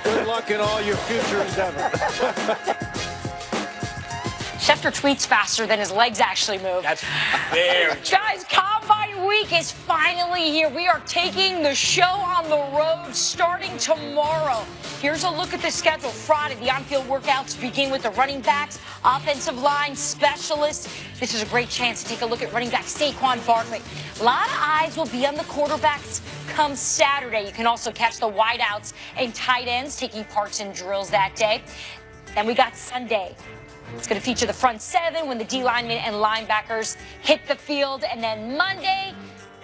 Good luck in all your future endeavors. Schefter tweets faster than his legs actually move. That's very true. Guys, Combine Week is finally here. We are taking the show on the road starting tomorrow. Here's a look at the schedule. Friday, the on-field workouts begin with the running backs, offensive line, specialists. This is a great chance to take a look at running back Saquon Barkley. A lot of eyes will be on the quarterbacks come Saturday. You can also catch the wideouts and tight ends taking parts in drills that day. Then we got Sunday. It's going to feature the front seven when the D linemen and linebackers hit the field. And then Monday,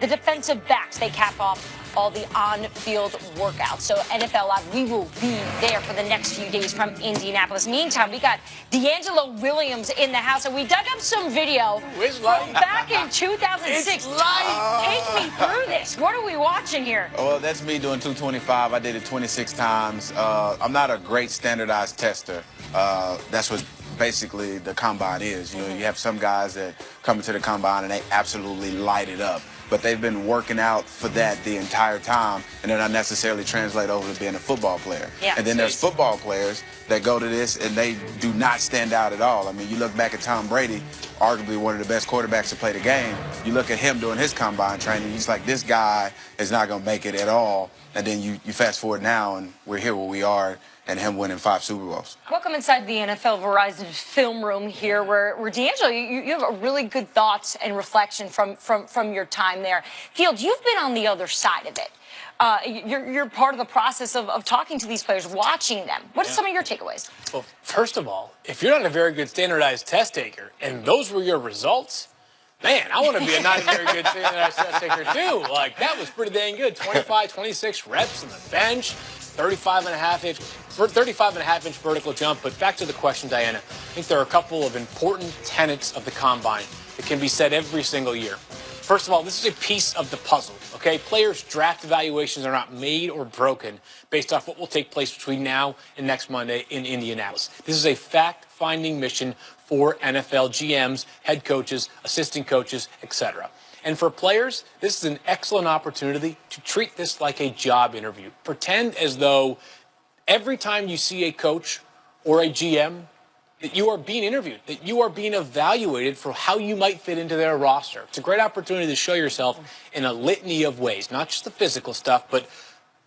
the defensive backs, they cap off all the on-field workouts. So NFL Live, we will be there for the next few days from Indianapolis. Meantime, we got D'Angelo Williams in the house, and we dug up some video from back in 2006. Take me through this. What are we watching here? Well, that's me doing 225. I did it 26 times. I'm not a great standardized tester. That's what basically the combine is. You know, you have some guys that come into the combine and they absolutely light it up, but they've been working out for that the entire time, and they're not necessarily translate over to being a football player. Yeah, and then there's football players that go to this and they do not stand out at all. I mean, you look back at Tom Brady, arguably one of the best quarterbacks to play the game. You look at him doing his combine training, he's like, this guy is not going to make it at all. And then you fast forward now, and we're here where we are, and him winning 5 Super Bowls. Welcome inside the NFL Verizon film room here, where D'Angelo, you have a really good thoughts and reflection from your time there. Field, you've been on the other side of it. You're part of the process of talking to these players, watching them. What are some of your takeaways? Well, first of all, if you're not a very good standardized test taker, and those were your results, man, I want to be a not very good standardized test taker too. Like, that was pretty dang good. 25, 26 reps on the bench, 35 and a half inch vertical jump. But back to the question, Diana, I think there are a couple of important tenets of the combine that can be said every single year. First of all, this is a piece of the puzzle, okay? Players' draft evaluations are not made or broken based off what will take place between now and next Monday in Indianapolis. This is a fact-finding mission for NFL GMs, head coaches, assistant coaches, etc. And for players, this is an excellent opportunity to treat this like a job interview. Pretend as though every time you see a coach or a GM, that you are being interviewed, that you are being evaluated for how you might fit into their roster. It's a great opportunity to show yourself in a litany of ways, not just the physical stuff, but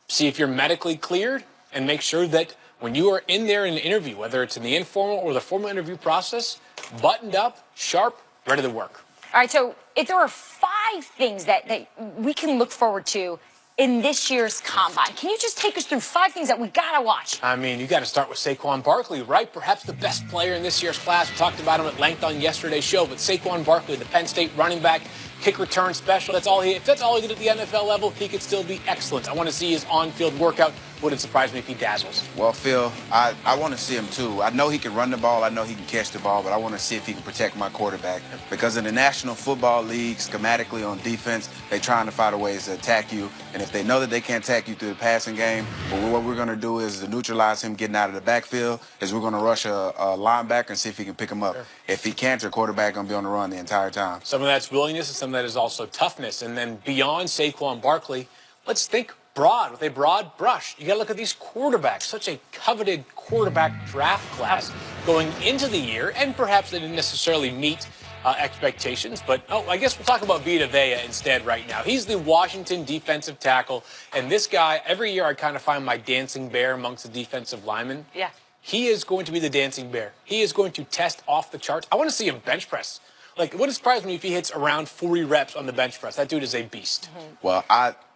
see if you're medically cleared and make sure that when you are in there in an interview, whether it's in the informal or the formal interview process, buttoned up, sharp, ready to work. All right, so if there are 5 things that we can look forward to in this year's combine, can you just take us through 5 things that we got to watch? I mean, you got to start with Saquon Barkley, right? Perhaps the best player in this year's class. We talked about him at length on yesterday's show, but Saquon Barkley, the Penn State running back, kick return special. If that's all he did at the NFL level, he could still be excellent. I want to see his on-field workout. Wouldn't surprise me if he dazzles. Well, Phil, I want to see him too. I know he can run the ball. I know he can catch the ball, but I want to see if he can protect my quarterback. Because in the National Football League, schematically on defense, they're trying to find ways to attack you. And if they know that they can't attack you through the passing game, what we're going to do is to neutralize him getting out of the backfield, is we're going to rush a linebacker and see if he can pick him up. Sure. If he can't, your quarterback going to be on the run the entire time. Some of that's willingness and some of that is also toughness. And then beyond Saquon Barkley, let's think broad, with a broad brush. You got to look at these quarterbacks, such a coveted quarterback draft class going into the year, and perhaps they didn't necessarily meet expectations, but I guess we'll talk about Vita Vea instead right now. He's the Washington defensive tackle, and this guy, every year I kind of find my dancing bear amongst the defensive linemen. Yeah. He is going to be the dancing bear. He is going to test off the charts. I want to see him bench press. Like, it wouldn't surprise me if he hits around 40 reps on the bench press. That dude is a beast. Well,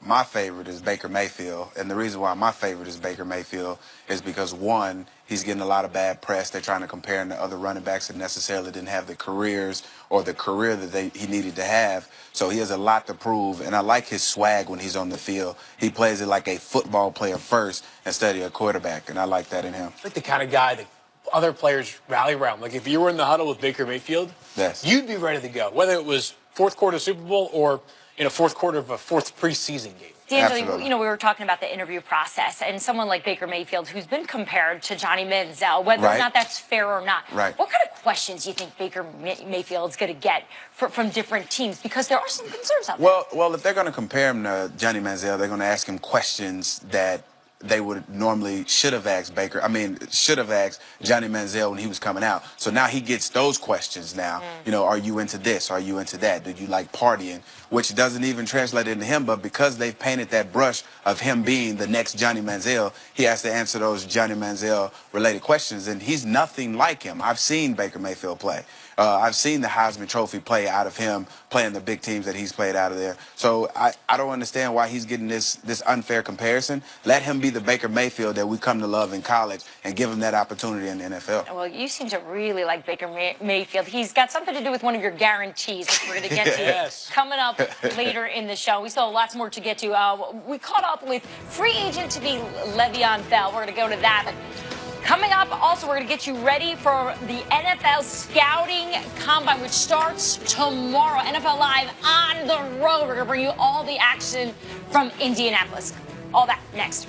my favorite is Baker Mayfield, and the reason why my favorite is Baker Mayfield is because, one, he's getting a lot of bad press. They're trying to compare him to other running backs that necessarily didn't have the careers or the career that he needed to have. So he has a lot to prove, and I like his swag when he's on the field. He plays it like a football player first instead of a quarterback, and I like that in him. Like the kind of guy that other players rally around. Like, if you were in the huddle with Baker Mayfield, yes, you'd be ready to go, whether it was fourth quarter Super Bowl or in a fourth quarter of a fourth preseason game. D'Angelo, Absolutely. you know, we were talking about the interview process, and someone like Baker Mayfield, who's been compared to Johnny Manziel, whether or Right. not that's fair or not. Right. What kind of questions do you think Baker Mayfield's going to get from different teams? Because there are some concerns out there. Well, if they're going to compare him to Johnny Manziel, they're going to ask him questions that they would normally should have asked Johnny Manziel when he was coming out. So now he gets those questions now. You know, are you into this? Are you into that? Do you like partying? Which doesn't even translate into him, but because they've painted that brush of him being the next Johnny Manziel, he has to answer those Johnny Manziel related questions, and he's nothing like him. I've seen Baker Mayfield play. I've seen the Heisman Trophy play out of him, playing the big teams that he's played out of there. So I don't understand why he's getting this unfair comparison. Let him be the Baker Mayfield that we come to love in college and give him that opportunity in the NFL. Well, you seem to really like Baker Mayfield. He's got something to do with one of your guarantees, which we're going to get to Yes. coming up later in the show. We still have lots more to get to. We caught up with free agent to be Le'Veon Bell. We're going to go to that. Coming up, also, we're going to get you ready for the NFL Scouting Combine, which starts tomorrow. NFL Live on the road. We're going to bring you all the action from Indianapolis. All that next.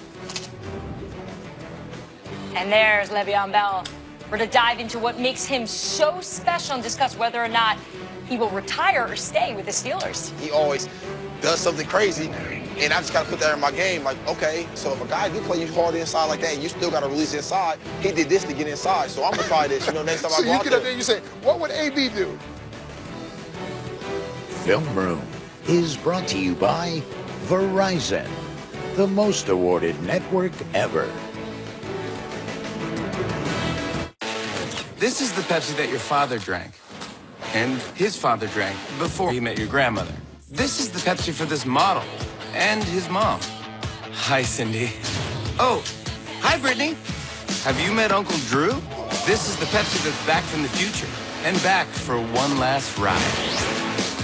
And there's Le'Veon Bell. We're going to dive into what makes him so special and discuss whether or not he will retire or stay with the Steelers. He always does something crazy, and I just got to put that in my game. Like, okay, so if a guy do play you hard inside like that, and you still got to release inside, he did this to get inside, so I'm going to try this, next time So I go you out get there. up there and you say, what would AB do? Film Room is brought to you by Verizon, the most awarded network ever. This is the Pepsi that your father drank, and his father drank before he met your grandmother. This is the Pepsi for this model and his mom. Hi, Cindy. Oh, hi, Brittany. Have you met Uncle Drew? This is the Pepsi that's back from the future and back for one last ride.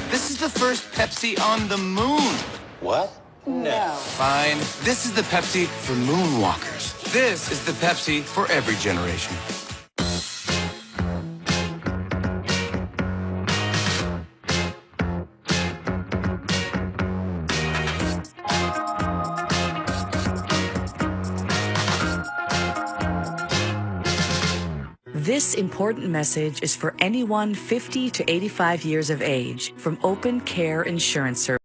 This is the first Pepsi on the moon. What? No. Fine. This is the Pepsi for moonwalkers. This is the Pepsi for every generation. This important message is for anyone 50 to 85 years of age from Open Care Insurance Service.